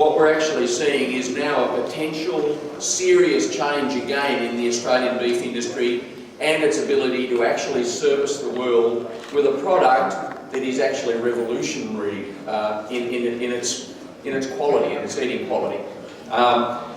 what we're actually seeing is now a potential serious change again in the Australian beef industry and its ability to actually service the world with a product that is actually revolutionary in its quality, in its eating quality.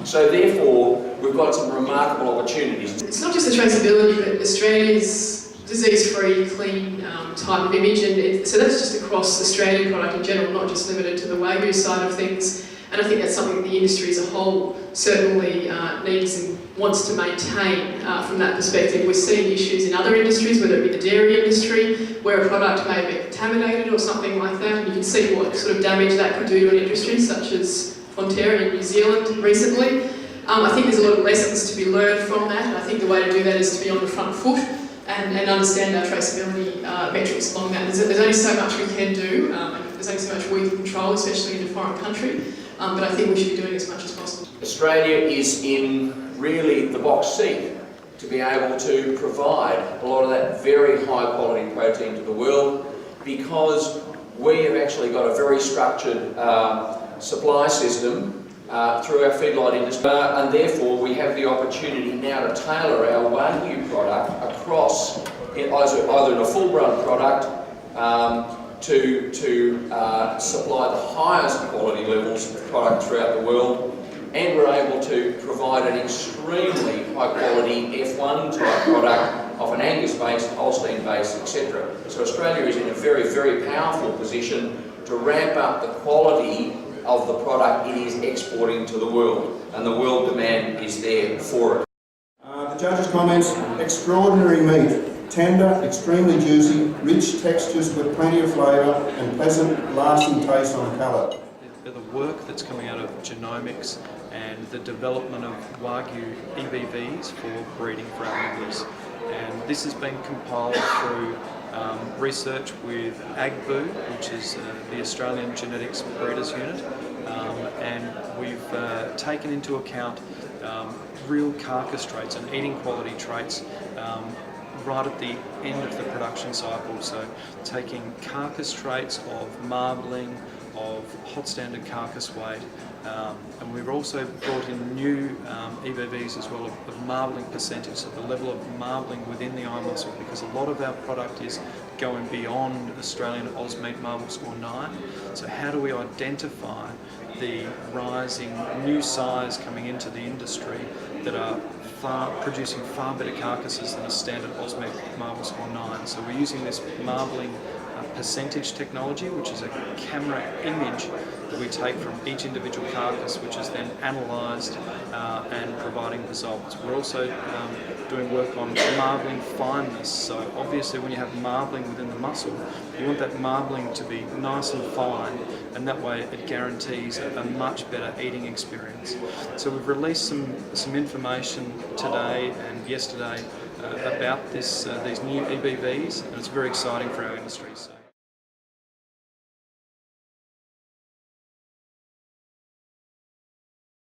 So therefore, we've got some remarkable opportunities. It's not just the traceability, but Australia's disease-free, clean type of image, and so that's just across Australian product in general, not just limited to the Wagyu side of things. And I think that's something the industry as a whole certainly needs and wants to maintain from that perspective. We're seeing issues in other industries, whether it be the dairy industry, where a product may be contaminated or something like that, and you can see what sort of damage that could do to an industry, such as Fonterra in New Zealand recently. I think there's a lot of lessons to be learned from that, and I think the way to do that is to be on the front foot and understand our traceability metrics along that. There's only so much we can do, and there's only so much we can control, especially in a foreign country, but I think we should be doing as much as possible. Australia is in really the box seat to be able to provide a lot of that very high quality protein to the world, because we have actually got a very structured supply system through our feedlot industry, and therefore we have the opportunity now to tailor our Wagyu product across, either in a full-blown product, to supply the highest quality levels of product throughout the world, and we're able to provide an extremely high quality F1 type product of an Angus base, Holstein base, etc. So Australia is in a very, very powerful position to ramp up the quality of the product it is exporting to the world, and the world demand is there for it. The judge's comments: extraordinary meat. Tender, extremely juicy, rich textures with plenty of flavour and pleasant, lasting taste on palate. The work that's coming out of genomics and the development of Wagyu EBVs for breeding for our members. And this has been compiled through research with AGBU, which is the Australian Genetics Breeders Unit, and we've taken into account real carcass traits and eating quality traits right at the end of the production cycle. So taking carcass traits of marbling, of hot standard carcass weight, and we've also brought in new EBVs as well of marbling percentage, so the level of marbling within the eye muscle, because a lot of our product is going beyond Australian Ausmeat Marble Score 9. So how do we identify the rising new size coming into the industry that are producing far better carcasses than a standard Ausmeat Marble Score 9? So we're using this marbling percentage technology, which is a camera image that we take from each individual carcass, which is then analysed and providing results. We're also doing work on marbling fineness. So obviously when you have marbling within the muscle, you want that marbling to be nice and fine, and that way it guarantees a much better eating experience. So we've released some information today and yesterday about these new EBVs, and it's very exciting for our industry. So.